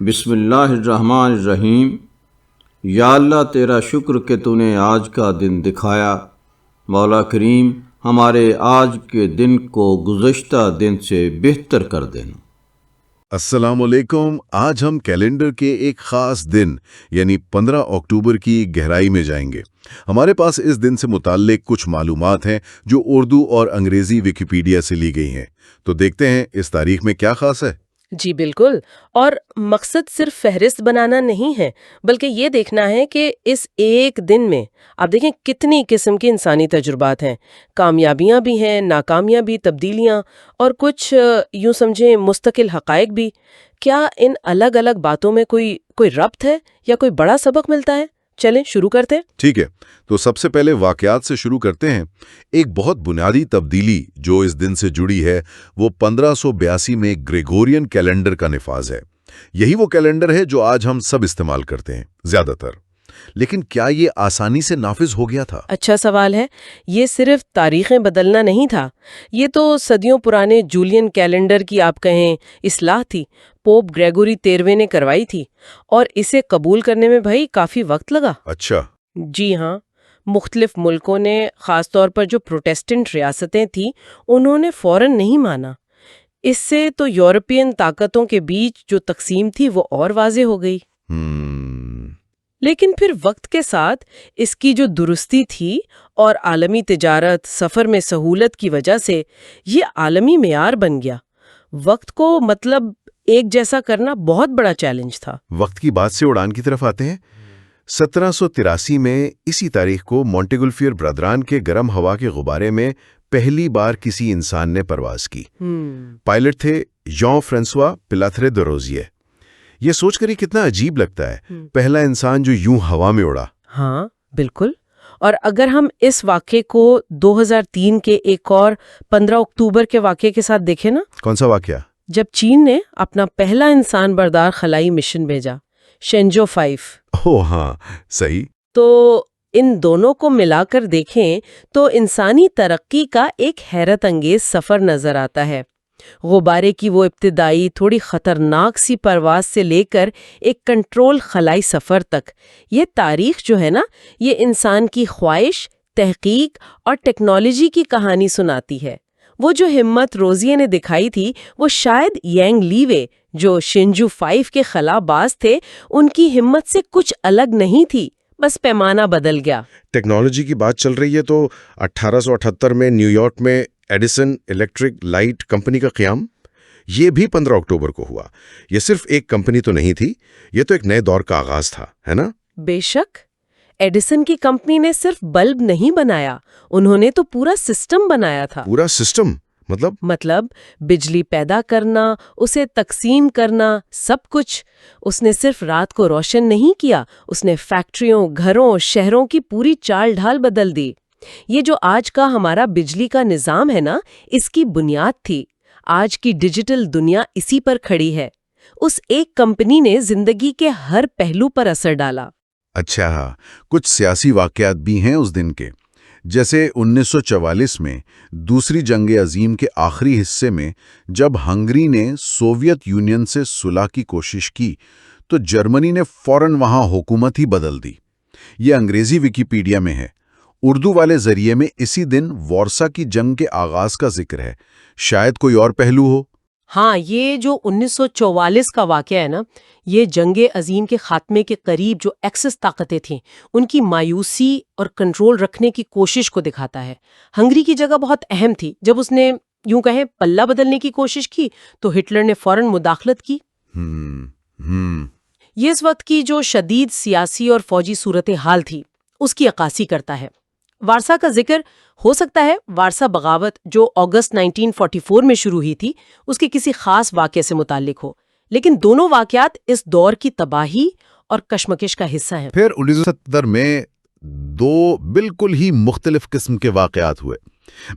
بسم اللہ الرحمن الرحیم۔ یا اللہ تیرا شکر کہ تو نے آج کا دن دکھایا، مولا کریم ہمارے آج کے دن کو گزشتہ دن سے بہتر کر دینا۔ السلام علیکم۔ آج ہم کیلنڈر کے ایک خاص دن یعنی 15 اکتوبر کی گہرائی میں جائیں گے۔ ہمارے پاس اس دن سے متعلق کچھ معلومات ہیں جو اردو اور انگریزی ویکیپیڈیا سے لی گئی ہیں، تو دیکھتے ہیں اس تاریخ میں کیا خاص ہے۔ جی بالکل، اور مقصد صرف فہرست بنانا نہیں ہے بلکہ یہ دیکھنا ہے کہ اس ایک دن میں آپ دیکھیں کتنی قسم کی انسانی تجربات ہیں، کامیابیاں بھی ہیں، ناکامیاں، تبدیلیاں اور کچھ یوں سمجھیں مستقل حقائق بھی۔ کیا ان الگ الگ باتوں میں کوئی ربط ہے یا کوئی بڑا سبق ملتا ہے؟ چلیں شروع کرتے ہیں۔ ٹھیک ہے، تو سب سے پہلے واقعات سے شروع کرتے ہیں۔ ایک بہت بنیادی تبدیلی جو اس دن سے جڑی ہے وہ 1582 میں گریگورین کیلنڈر کا نفاذ ہے۔ یہی وہ کیلنڈر ہے جو آج ہم سب استعمال کرتے ہیں زیادہ تر۔ لیکن کیا یہ آسانی سے نافذ ہو گیا تھا؟ اچھا سوال ہے۔ یہ صرف تاریخیں بدلنا نہیں تھا، یہ تو صدیوں پرانے جولین کیلنڈر کی آپ کہیں اصلاح تھی۔ پوپ گریگوری 13ویں نے کروائی تھی اور اسے قبول کرنے میں بھائی کافی وقت لگا۔ اچھا جی ہاں، مختلف ملکوں نے، خاص طور پر جو پروٹیسٹنٹ ریاستیں تھیں، انہوں نے فوراً نہیں مانا۔ اس سے تو یورپین طاقتوں کے بیچ جو تقسیم تھی وہ اور واضح ہو گئی۔ لیکن پھر وقت کے ساتھ اس کی جو درستی تھی اور عالمی تجارت، سفر میں سہولت کی وجہ سے یہ عالمی معیار بن گیا۔ وقت کو مطلب ایک جیسا کرنا بہت بڑا چیلنج تھا۔ وقت کی بات سے اڑان کی طرف آتے ہیں۔ 1783 میں اسی تاریخ کو مونٹیگلفیئر برادران کے گرم ہوا کے غبارے میں پہلی بار کسی انسان نے پرواز کی۔ پائلٹ تھے ژان فرانسوا پلاترے دے روزیے۔ یہ سوچ کر ہی کتنا عجیب لگتا ہے، پہلا انسان جو یوں ہوا میں اڑا۔ ہاں بالکل۔ اور اگر ہم اس واقعے کو 2003 کے ایک اور 15 اکتوبر کے واقعے کے ساتھ دیکھیں نا۔ کون سا واقعہ؟ جب چین نے اپنا پہلا انسان بردار خلائی مشن بھیجا، شینجو 5۔ ہاں صحیح۔ تو ان دونوں کو ملا کر دیکھیں تو انسانی ترقی کا ایک حیرت انگیز سفر نظر آتا ہے۔ غبارے کی وہ ابتدائی تھوڑی خطرناک سی پرواز سے لے کر ایک کنٹرول خلائی سفر تک، یہ تاریخ جو ہے نا، یہ انسان کی خواہش، تحقیق اور ٹیکنالوجی کی کہانی سناتی ہے۔ وہ جو ہمت روزیے نے دکھائی تھی، وہ شاید ینگ لیوے جو شینجو 5 کے خلا باز تھے، ان کی ہمت سے کچھ الگ نہیں تھی، بس پیمانہ بدل گیا۔ ٹیکنالوجی کی بات چل رہی ہے تو 1878 میں نیو یارک میں ایڈیسن الیکٹرک لائٹ کمپنی کا قیام، یہ بھی 15 اکتوبر کو ہوا۔ یہ صرف ایک کمپنی تو نہیں تھی، یہ تو ایک نئے دور کا آغاز تھا، ہے نا؟ بے شک، ایڈیسن کی کمپنی نے صرف بلب نہیں بنایا، انہوں نے تو پورا سسٹم بنایا تھا۔ پورا سسٹم مطلب بجلی پیدا کرنا، اسے تقسیم کرنا، سب کچھ۔ اس نے صرف رات کو روشن نہیں کیا، اس نے فیکٹریوں، گھروں، شہروں کی پوری چال ڈھال بدل دی۔ یہ جو آج کا ہمارا بجلی کا نظام ہے نا، اس کی بنیاد تھی۔ آج کی ڈیجیٹل دنیا اسی پر کھڑی ہے۔ اس ایک کمپنی نے زندگی کے ہر پہلو پر اثر ڈالا۔ اچھا، کچھ سیاسی واقعات بھی ہیں اس دن کے، جیسے 1944 میں دوسری جنگ عظیم کے آخری حصے میں جب ہنگری نے سوویت یونین سے صلح کی کوشش کی تو جرمنی نے فوراً وہاں حکومت ہی بدل دی۔ یہ انگریزی ویکیپیڈیا میں ہے۔ اردو والے ذریعے میں اسی دن وارسا کی جنگ کے آغاز کا ذکر ہے، شاید کوئی اور پہلو ہو۔ ہاں، یہ جو 1944 کا واقعہ ہے نا، یہ جنگ عظیم کے خاتمے کے قریب جو ایکسس طاقتیں تھیں، ان کی مایوسی اور کنٹرول رکھنے کی کوشش کو دکھاتا ہے۔ ہنگری کی جگہ بہت اہم تھی۔ جب اس نے یوں کہیں پلہ بدلنے کی کوشش کی تو ہٹلر نے فوراً مداخلت کی۔ یہ اس وقت کی جو شدید سیاسی اور فوجی صورتحال تھی، اس کی عکاسی کرتا ہے۔ وارسا کا ذکر ہو سکتا ہے وارسا بغاوت جو اگست 1944 میں شروع ہوئی تھی، اس کے کسی خاص واقعے سے متعلق ہو، لیکن دونوں واقعات اس دور کی تباہی اور کشمکش کا حصہ ہیں۔ پھر 1970 میں دو بالکل ہی مختلف قسم کے واقعات ہوئے۔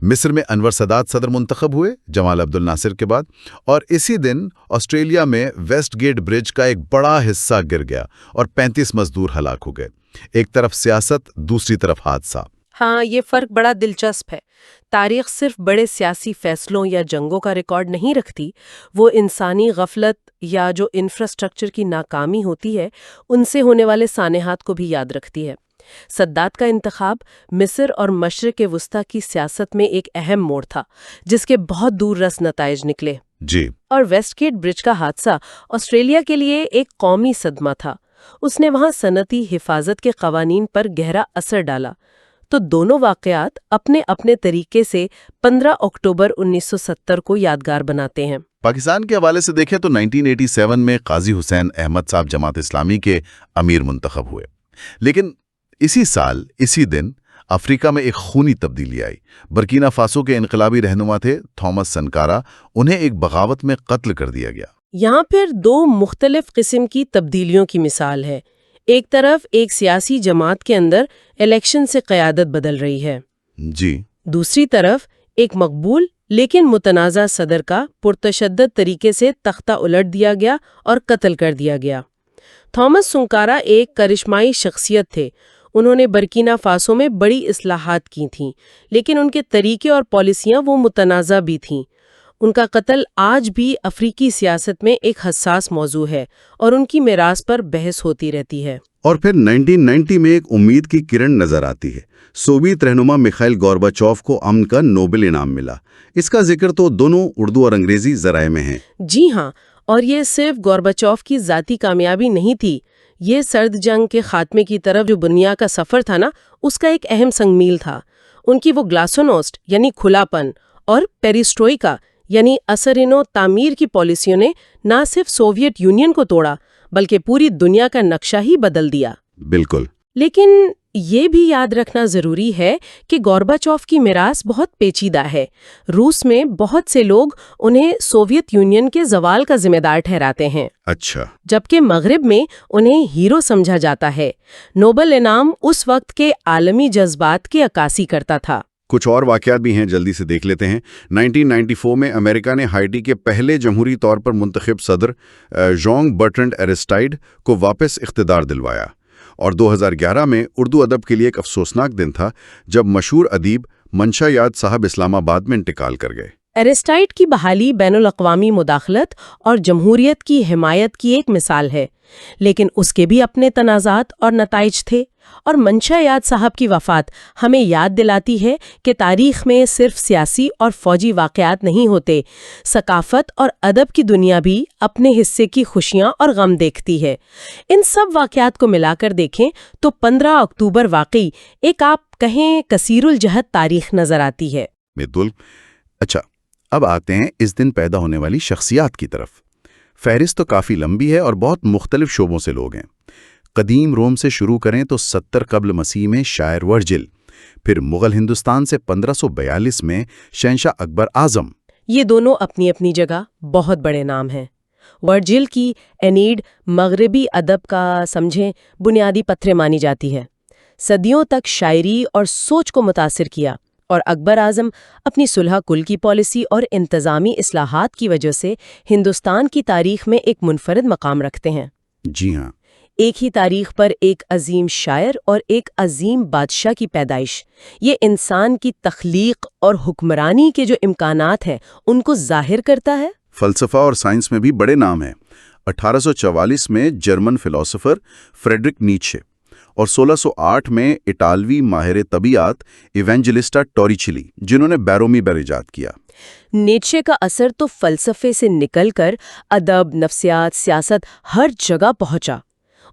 مصر میں انور سادات صدر منتخب ہوئے جمال عبد الناصر کے بعد، اور اسی دن آسٹریلیا میں ویسٹ گیٹ برج کا ایک بڑا حصہ گر گیا اور 35 مزدور ہلاک ہو گئے۔ ایک طرف سیاست، دوسری طرف حادثہ۔ ہاں، یہ فرق بڑا دلچسپ ہے۔ تاریخ صرف بڑے سیاسی فیصلوں یا جنگوں کا ریکارڈ نہیں رکھتی، وہ انسانی غفلت یا جو انفراسٹرکچر کی ناکامی ہوتی ہے ان سے ہونے والے سانحات کو بھی یاد رکھتی ہے۔ سداد کا انتخاب مصر اور مشرق وسطیٰ کی سیاست میں ایک اہم موڑ تھا جس کے بہت دور رس نتائج نکلے۔ جی، اور ویسٹ گیٹ برج کا حادثہ آسٹریلیا کے لیے ایک قومی صدمہ تھا۔ اس نے وہاں صنعتی حفاظت کے قوانین پر گہرا اثر ڈالا۔ تو دونوں واقعات اپنے اپنے طریقے سے 15 اکتوبر 1970 کو یادگار بناتے ہیں۔ پاکستان کے حوالے سے دیکھیں تو 1987 میں قاضی حسین احمد صاحب جماعت اسلامی کے امیر منتخب ہوئے، لیکن اسی سال اسی دن افریقہ میں ایک خونی تبدیلی آئی۔ برکینا فاسو کے انقلابی رہنما تھے تھامس سنکارا، انہیں ایک بغاوت میں قتل کر دیا گیا۔ یہاں پھر دو مختلف قسم کی تبدیلیوں کی مثال ہے۔ ایک طرف ایک سیاسی جماعت کے اندر الیکشن سے قیادت بدل رہی ہے، جی، دوسری طرف ایک مقبول لیکن متنازع صدر کا پرتشدد طریقے سے تختہ الٹ دیا گیا اور قتل کر دیا گیا۔ تھامس سنکارا ایک کرشمائی شخصیت تھے۔ انہوں نے برکینا فاسو میں بڑی اصلاحات کی تھیں، لیکن ان کے طریقے اور پالیسیاں وہ متنازع بھی تھیں۔ ان کا قتل آج بھی افریقی سیاست میں ایک حساس موضوع ہے اور ان کی میراث پر بحث ہوتی رہتی ہے۔ اور پھر 1990 میں ایک امید کی کرن نظر آتی ہے۔ سوویت رہنما میخائیل گورباچوف کو امن کا نوبل انعام ملا۔ اس کا ذکر تو دونوں اردو اور انگریزی ذرائع میں ہے۔ جی ہاں، اور یہ صرف گورباچوف کی ذاتی کامیابی نہیں تھی، یہ سرد جنگ کے خاتمے کی طرف جو دنیا کا سفر تھا نا، اس کا ایک اہم سنگ میل تھا۔ ان کی وہ گلاسونوسٹ یعنی کھلا پن اور پیریسٹروئکا یعنی اثرینو تعمیر کی پالیسیوں نے نہ صرف سوویت یونین کو توڑا بلکہ پوری دنیا کا نقشہ ہی بدل دیا۔ بالکل۔ لیکن یہ بھی یاد رکھنا ضروری ہے کہ گورباچوف کی میراث بہت پیچیدہ ہے۔ روس میں بہت سے لوگ انہیں سوویت یونین کے زوال کا ذمہ دار ٹھہراتے ہیں، اچھا، جبکہ مغرب میں انہیں ہیرو سمجھا جاتا ہے۔ نوبل انعام اس وقت کے عالمی جذبات کی عکاسی کرتا تھا۔ کچھ اور واقعات بھی ہیں، جلدی سے دیکھ لیتے ہیں۔ 1994 میں امریکہ نے ہائٹی کے پہلے جمہوری طور پر منتخب صدر ژان برٹرینڈ ایرسٹائیڈ کو واپس اقتدار دلوایا، اور 2011 میں اردو ادب کے لیے ایک افسوسناک دن تھا جب مشہور ادیب منشا یاد صاحب اسلام آباد میں انتقال کر گئے۔ ایرسٹائیڈ کی بحالی بین الاقوامی مداخلت اور جمہوریت کی حمایت کی ایک مثال ہے، لیکن اس کے بھی اپنے تنازعات اور نتائج تھے۔ اور منشا یاد صاحب کی وفات ہمیں یاد دلاتی ہے کہ تاریخ میں صرف سیاسی اور فوجی واقعات نہیں ہوتے، ثقافت اور ادب کی دنیا بھی اپنے حصے کی خوشیاں اور غم دیکھتی ہے۔ ان سب واقعات کو ملا کر دیکھیں تو 15 اکتوبر واقعی ایک آپ کہیں کثیر الجہت تاریخ نظر آتی ہے۔ بالکل۔ اچھا، اب آتے ہیں اس دن پیدا ہونے والی شخصیات کی طرف۔ فہرست تو کافی لمبی ہے اور بہت مختلف شعبوں سے لوگ ہیں۔ قدیم روم سے شروع کریں تو 70 قبل مسیح میں شاعر ورجل، پھر مغل ہندوستان سے 1542 میں شہنشاہ اکبر اعظم۔ یہ دونوں اپنی اپنی جگہ بہت بڑے نام ہیں۔ ورجل کی اینیڈ مغربی ادب کا سمجھیں بنیادی پتھر مانی جاتی ہے، صدیوں تک شاعری اور سوچ کو متاثر کیا، اور اکبر اعظم اپنی صلح کل کی پالیسی اور انتظامی اصلاحات کی وجہ سے ہندوستان کی تاریخ میں ایک منفرد مقام رکھتے ہیں۔ جی ہاں، ایک ہی تاریخ پر ایک عظیم شاعر اور ایک عظیم بادشاہ کی پیدائش، یہ انسان کی تخلیق اور حکمرانی کے جو امکانات ہیں ان کو ظاہر کرتا ہے۔ فلسفہ اور سائنس میں بھی بڑے نام ہیں۔ 1844 میں جرمن فلسفر فریڈرک نیچے، اور 1608 میں اٹالوی ماہر طبیعت ایونجلسٹا ٹوریچلی، جنہوں نے بیرومیٹر ایجاد کیا۔ نیچے کا اثر تو فلسفے سے نکل کر ادب، نفسیات، سیاست ہر جگہ پہنچا۔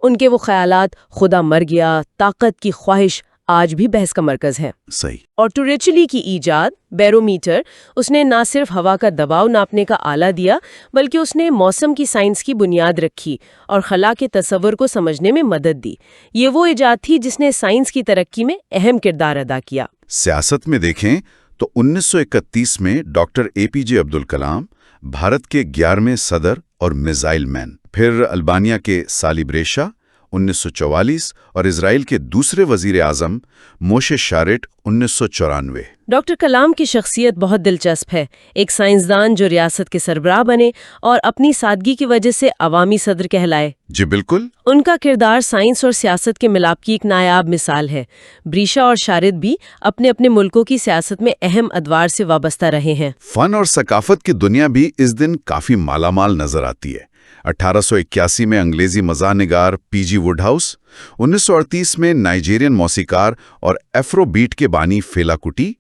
ان کے وہ خیالات خدا مر گیا، طاقت کی خواہش آج بھی بحث کا مرکز ہے۔ صحیح۔ اور ٹوریچلی کی ایجاد بیرومیٹر، اس نے نہ صرف ہوا کا دباؤ ناپنے کا آلہ دیا بلکہ اس نے موسم کی سائنس کی بنیاد رکھی اور خلا کے تصور کو سمجھنے میں مدد دی۔ یہ وہ ایجاد تھی جس نے سائنس کی ترقی میں اہم کردار ادا کیا۔ سیاست میں دیکھیں تو 1931 میں ڈاکٹر اے پی جے عبدالکلام بھارت کے 11ویں صدر اور میزائل مین، پھر البانیہ کے سالی بریشا 1944 اور اسرائیل کے دوسرے وزیر اعظم موشے شارٹ 1994۔ ڈاکٹر کلام کی شخصیت بہت دلچسپ ہے، ایک سائنسدان جو ریاست کے سربراہ بنے اور اپنی سادگی کی وجہ سے عوامی صدر کہلائے۔ جی بالکل۔ ان کا کردار سائنس اور سیاست کے ملاپ کی ایک نایاب مثال ہے۔ بریشا اور شارد بھی اپنے اپنے ملکوں کی سیاست میں اہم ادوار سے وابستہ رہے ہیں۔ فن اور ثقافت کی دنیا بھی اس دن کافی مالا مال نظر آتی ہے۔ 1881 میں انگریزی مزاح نگار پی جی ووڈ ہاؤس، 1938 میں نائجیرین موسیقار اور ایفرو بیٹ کے بانی فیلا کوٹی،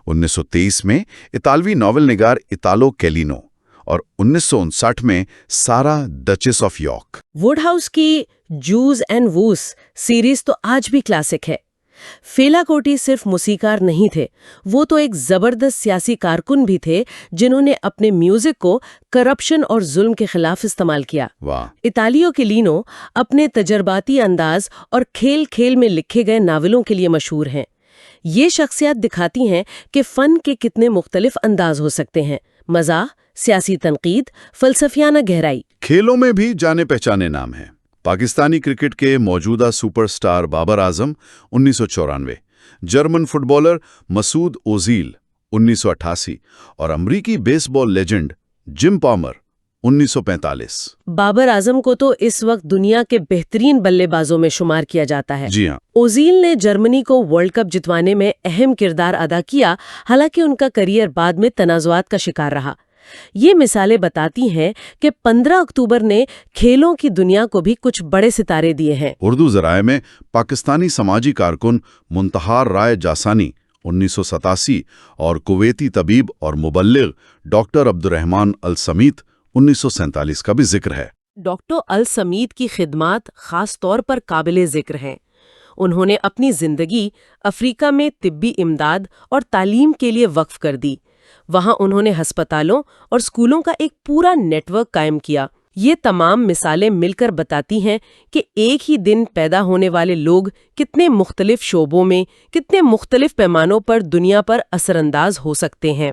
1923 میں اطالوی ناول نگار اطالو کیلینو، اور 1959 میں سارا duchess of York. Would house کی جوز اینڈ ووس سیریز تو آج بھی کلاسک ہے۔ فیلا کوٹی صرف موسیقار نہیں تھے، وہ تو ایک زبردست سیاسی کارکن بھی تھے جنہوں نے اپنے میوزک کو کرپشن اور ظلم کے خلاف استعمال کیا۔ واہ۔ اطالیو کیلینو اپنے تجرباتی انداز اور کھیل کھیل میں لکھے گئے ناولوں کے لیے مشہور ہیں۔ یہ شخصیات دکھاتی ہیں کہ فن کے کتنے مختلف انداز ہو سکتے ہیں: مزاح، سیاسی تنقید، فلسفیانہ گہرائی۔ کھیلوں میں بھی جانے پہچانے نام ہیں۔ پاکستانی کرکٹ کے موجودہ super star Babar Azam 1994، German fit bowler مسعود اوزیل 1988 اور امریکی بیس بال لیجنڈ جم پالمر 1945۔ بابر اعظم کو تو اس وقت دنیا کے بہترین بلے بازوں میں شمار کیا جاتا ہے۔ جی ہاں۔ اوزیل نے جرمنی کو ورلڈ کپ جتوانے میں اہم کردار ادا کیا، حالانکہ ان کا کیریئر بعد میں تنازعات کا شکار رہا۔ یہ مثالیں بتاتی ہیں کہ 15 اکتوبر نے کھیلوں کی دنیا کو بھی کچھ بڑے ستارے دیے ہیں۔ اردو ذرائع میں پاکستانی سماجی کارکن منتہار رائے جاسانی 1987 اور کویتی طبیب اور مبلغ ڈاکٹر عبد الرحمن السمیت 1947 کا بھی ذکر ہے۔ ڈاکٹر السمیت کی خدمات خاص طور پر قابل ذکر ہیں۔ انہوں نے اپنی زندگی افریقہ میں طبی امداد اور تعلیم کے لیے وقف کر دی۔ وہاں انہوں نے ہسپتالوں اور اسکولوں کا ایک پورا نیٹ ورک قائم کیا۔ یہ تمام مثالیں مل کر بتاتی ہیں کہ ایک ہی دن پیدا ہونے والے لوگ کتنے مختلف شعبوں میں، کتنے مختلف پیمانوں پر دنیا پر اثر انداز ہو سکتے ہیں۔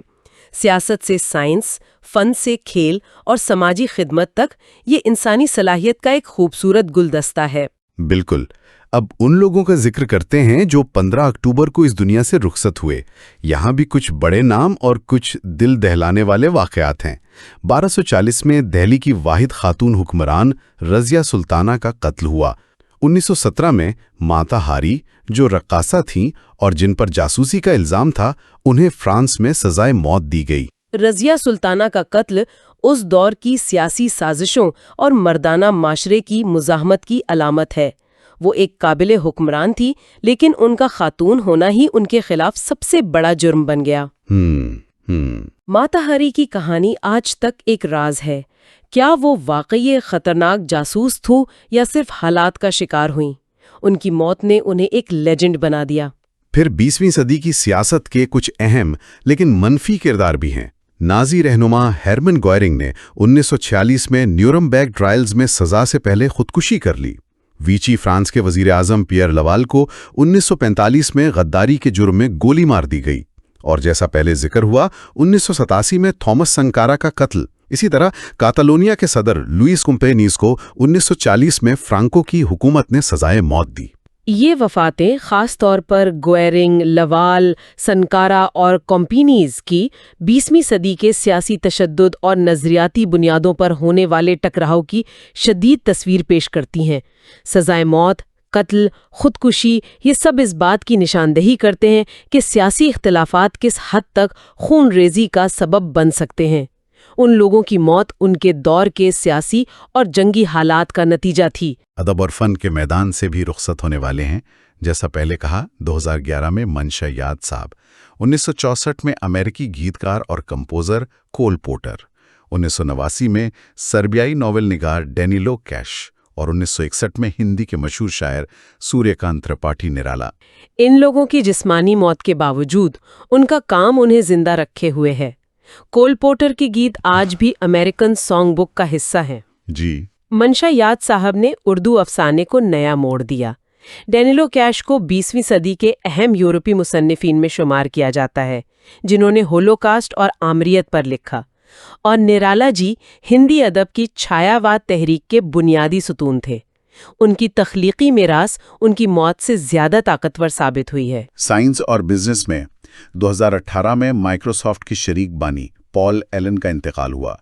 سیاست سے سائنس، فن سے کھیل اور سماجی خدمت تک یہ انسانی صلاحیت کا ایک خوبصورت گلدستہ ہے۔ بالکل۔ اب ان لوگوں کا ذکر کرتے ہیں جو 15 اکتوبر کو اس دنیا سے رخصت ہوئے۔ یہاں بھی کچھ بڑے نام اور کچھ دل دہلانے والے واقعات ہیں۔ 1240 میں دہلی کی واحد خاتون حکمران رضیہ سلطانہ کا قتل ہوا۔ 1917 میں ماتا ہاری، جو رقاصہ تھیں اور جن پر جاسوسی کا الزام تھا، انہیں فرانس میں سزائے موت دی گئی۔ رضیہ سلطانہ کا قتل اس دور کی سیاسی سازشوں اور مردانہ معاشرے کی مزاحمت کی علامت ہے۔ وہ ایک قابل حکمران تھی، لیکن ان کا خاتون ہونا ہی ان کے خلاف سب سے بڑا جرم بن گیا۔ ماتا ہری کی کہانی آج تک ایک راز ہے۔ کیا وہ واقعی خطرناک جاسوس تھو یا صرف حالات کا شکار ہوئیں؟ ان کی موت نے انہیں ایک لیجنڈ بنا دیا۔ پھر 20ویں صدی کی سیاست کے کچھ اہم لیکن منفی کردار بھی ہیں۔ نازی رہنما ہرمن گوئرنگ نے 1946 میں نیورمبرگ ٹرائلز میں سزا سے پہلے خودکشی کر لی۔ ویچی فرانس کے وزیر اعظم پیئر لوال کو 1945 میں غداری کے جرم میں گولی مار دی گئی، اور جیسا پہلے ذکر ہوا 1987 میں تھامس سنکارا کا قتل۔ اسی طرح کاتالونیا کے صدر لوئس کمپینیز کو 1940 میں فرانکو کی حکومت نے سزائے موت دی۔ یہ وفاتیں خاص طور پر گوئرنگ، لوال، سنکارا اور کمپینیز کی 20ویں صدی کے سیاسی تشدد اور نظریاتی بنیادوں پر ہونے والے ٹکراؤ کی شدید تصویر پیش کرتی ہیں۔ سزائے موت، قتل، خودکشی، یہ سب اس بات کی نشاندہی کرتے ہیں کہ سیاسی اختلافات کس حد تک خون ریزی کا سبب بن سکتے ہیں۔ ان لوگوں کی موت ان کے دور کے سیاسی اور جنگی حالات کا نتیجہ تھی۔ ادب اور فن کے میدان سے بھی رخصت ہونے والے ہیں۔ جیسا پہلے کہا، 2011 میں منشا یاد صاحب، 1964 میں امریکی گیتکار اور کمپوزر کول پورٹر، 1989 میں سربیائی ناول نگار ڈینیلو کیش، اور 1961 میں ہندی کے مشہور شاعر سوریہ کانت ترپاٹھی نرالا۔ ان لوگوں کی جسمانی موت کے باوجود ان کا کام انہیں زندہ رکھے ہوئے ہے۔ کول پورٹر کی گیت آج بھی امریکن سانگ بک کا حصہ ہیں۔ جی۔ منشا یاد صاحب نے اردو افسانے کو نیا موڑ دیا۔ ڈینیلو کیش کو 20ویں صدی کے اہم یورپی مصنفین میں شمار کیا جاتا ہے، جنہوں نے ہولوکاسٹ اور آمریت پر لکھا، اور نرالا جی ہندی ادب کی چھایا واد تحریک کے بنیادی ستون تھے۔ ان کی تخلیقی میراث ان کی موت سے زیادہ طاقتور ثابت ہوئی ہے۔ سائنس اور بزنس میں 2018 میں مائکروسافٹ کی شریک بانی پال ایلن کا انتقال ہوا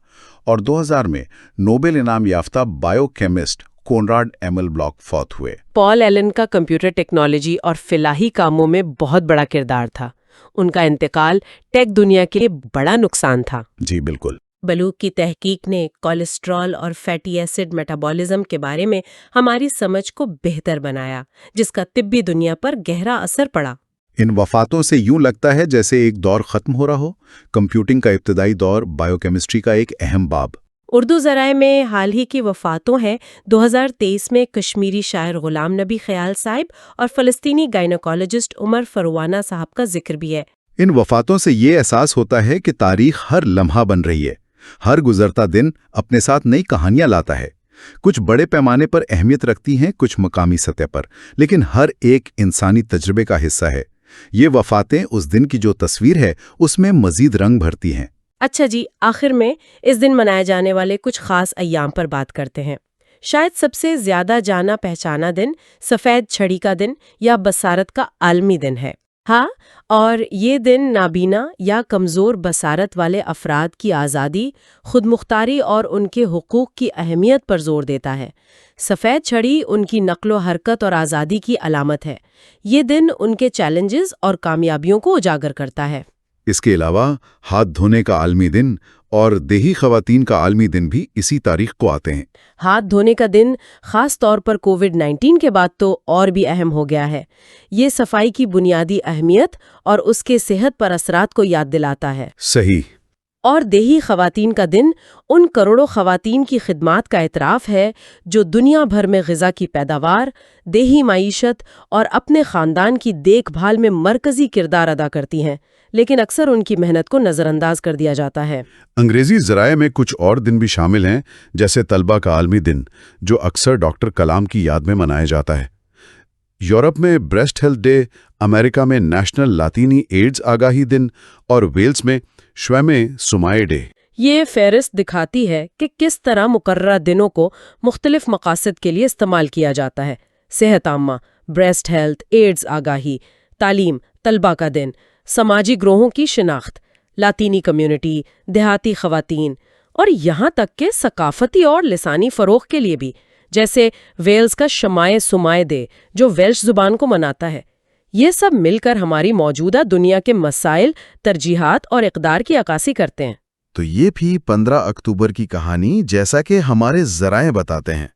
اور 2000 میں نوبل انعام یافتہ biochemist Konrad Emil Bloch فوت ہوئے۔ پال ایلن کا کمپیوٹر ٹیکنالوجی اور فلاحی کاموں میں بہت بڑا کردار تھا۔ ان کا انتقال ٹیک دنیا کے لیے بڑا نقصان تھا۔ جی بالکل۔ بلوغ کی تحقیق نے کولیسٹرول اور فیٹی ایسڈ میٹابولزم کے بارے میں ہماری سمجھ کو بہتر بنایا، جس کا طبی دنیا پر گہرا اثر پڑا۔ ان وفاتوں سے یوں لگتا ہے جیسے ایک دور ختم ہو رہا ہو، کمپیوٹنگ کا ابتدائی دور، بائیو کیمسٹری کا ایک اہم باب۔ اردو ذرائع میں حال ہی کی وفاتوں ہیں۔ 2023 میں کشمیری شاعر غلام نبی خیال صاحب اور فلسطینی گائنوکالوجسٹ عمر فروانہ صاحب کا ذکر بھی ہے۔ ان وفاتوں سے یہ احساس ہوتا ہے کہ تاریخ ہر لمحہ بن رہی ہے، ہر گزرتا دن اپنے ساتھ نئی کہانیاں لاتا ہے۔ کچھ بڑے پیمانے پر اہمیت رکھتی ہیں، کچھ مقامی سطح پر، لیکن ہر ایک انسانی تجربے کا حصہ ہے۔ یہ وفاتیں اس دن کی جو تصویر ہے اس میں مزید رنگ بھرتی ہیں۔ اچھا جی، آخر میں اس دن منائے جانے والے کچھ خاص ایام پر بات کرتے ہیں۔ شاید سب سے زیادہ جانا پہچانا دن سفید چھڑی کا دن یا بصارت کا عالمی دن ہے۔ ہاں، اور یہ دن نابینا یا کمزور بصارت والے افراد کی آزادی، خود مختاری اور ان کے حقوق کی اہمیت پر زور دیتا ہے۔ سفید چھڑی ان کی نقل و حرکت اور آزادی کی علامت ہے۔ یہ دن ان کے چیلنجز اور کامیابیوں کو اجاگر کرتا ہے۔ اس کے علاوہ ہاتھ دھونے کا عالمی دن اور دیہی خواتین کا عالمی دن بھی اسی تاریخ کو آتے ہیں۔ ہاتھ دھونے کا دن خاص طور پر کووڈ-19 کے بعد تو اور بھی اہم ہو گیا ہے۔ یہ صفائی کی بنیادی اہمیت اور اس کے صحت پر اثرات کو یاد دلاتا ہے۔ صحیح۔ اور دیہی خواتین کا دن ان کروڑوں خواتین کی خدمات کا اعتراف ہے جو دنیا بھر میں غذا کی پیداوار، دیہی معیشت اور اپنے خاندان کی دیکھ بھال میں مرکزی کردار ادا کرتی ہیں، لیکن اکثر ان کی محنت کو نظر انداز کر دیا جاتا ہے۔ انگریزی ذرائع میں کچھ اور دن بھی شامل ہیں، جیسے طلبہ کا عالمی دن، جو اکثر ڈاکٹر کلام کی یاد میں منایا جاتا ہے۔ یورپ میں بریسٹ ہیلتھ ڈے، امریکہ میں نیشنل لاطینی ایڈز آگاہی دن اور ویلز میں شویم سمائے ڈے۔ یہ فہرست دکھاتی ہے کہ کس طرح مقررہ دنوں کو مختلف مقاصد کے لیے استعمال کیا جاتا ہے۔ صحت عامہ، بریسٹ ہیلتھ، ایڈز آگاہی، تعلیم، طلبہ کا دن، سماجی گروہوں کی شناخت، لاطینی کمیونٹی، دیہاتی خواتین، اور یہاں تک کہ ثقافتی اور لسانی فروغ کے لیے بھی، جیسے ویلز کا شمائے سمائے ڈے جو ویلش زبان کو مناتا ہے۔ یہ سب مل کر ہماری موجودہ دنیا کے مسائل، ترجیحات اور اقدار کی عکاسی کرتے ہیں۔ تو یہ بھی 15 اکتوبر کی کہانی، جیسا کہ ہمارے ذرائع بتاتے ہیں۔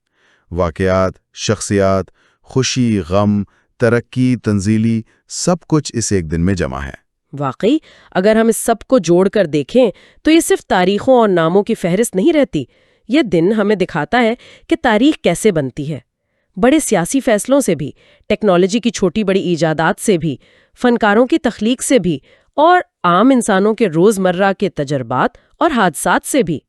واقعات، شخصیات، خوشی، غم، ترقی، تنزیلی، سب کچھ اس ایک دن میں جمع ہے۔ واقعی اگر ہم اس سب کو جوڑ کر دیکھیں تو یہ صرف تاریخوں اور ناموں کی فہرست نہیں رہتی۔ یہ دن ہمیں دکھاتا ہے کہ تاریخ کیسے بنتی ہے، بڑے سیاسی فیصلوں سے بھی، ٹیکنالوجی کی چھوٹی بڑی ایجادات سے بھی، فنکاروں کی تخلیق سے بھی، اور عام انسانوں کے روزمرہ کے تجربات اور حادثات سے بھی۔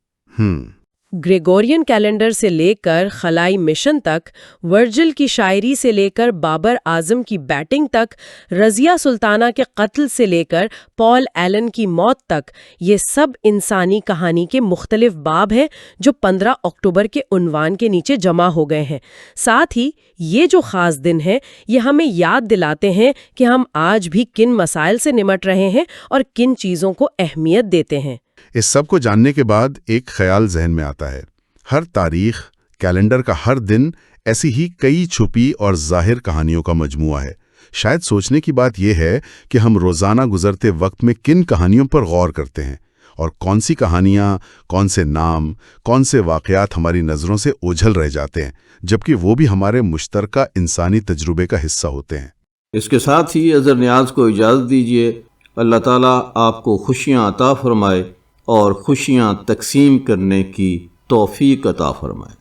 گریگورین کیلنڈر سے لے کر خلائی مشن تک، ورجل کی شاعری سے لے کر بابر اعظم کی بیٹنگ تک، رضیہ سلطانہ کے قتل سے لے کر پال ایلن کی موت تک، یہ سب انسانی کہانی کے مختلف باب ہیں جو 15 اکتوبر کے عنوان کے نیچے جمع ہو گئے ہیں۔ ساتھ ہی یہ جو خاص دن ہیں، یہ ہمیں یاد دلاتے ہیں کہ ہم آج بھی کن مسائل سے نمٹ رہے ہیں اور کن چیزوں کو اہمیت دیتے ہیں۔ اس سب کو جاننے کے بعد ایک خیال ذہن میں آتا ہے۔ ہر تاریخ، کیلنڈر کا ہر دن ایسی ہی کئی چھپی اور ظاہر کہانیوں کا مجموعہ ہے۔ شاید سوچنے کی بات یہ ہے کہ ہم روزانہ گزرتے وقت میں کن کہانیوں پر غور کرتے ہیں، اور کون سی کہانیاں، کون سے نام، کون سے واقعات ہماری نظروں سے اوجھل رہ جاتے ہیں، جبکہ وہ بھی ہمارے مشترکہ انسانی تجربے کا حصہ ہوتے ہیں۔ اس کے ساتھ ہی اظہر نیاز کو اجازت دیجیے۔ اللہ تعالیٰ آپ کو خوشیاں عطا فرمائے اور خوشیاں تقسیم کرنے کی توفیق عطا فرمائے۔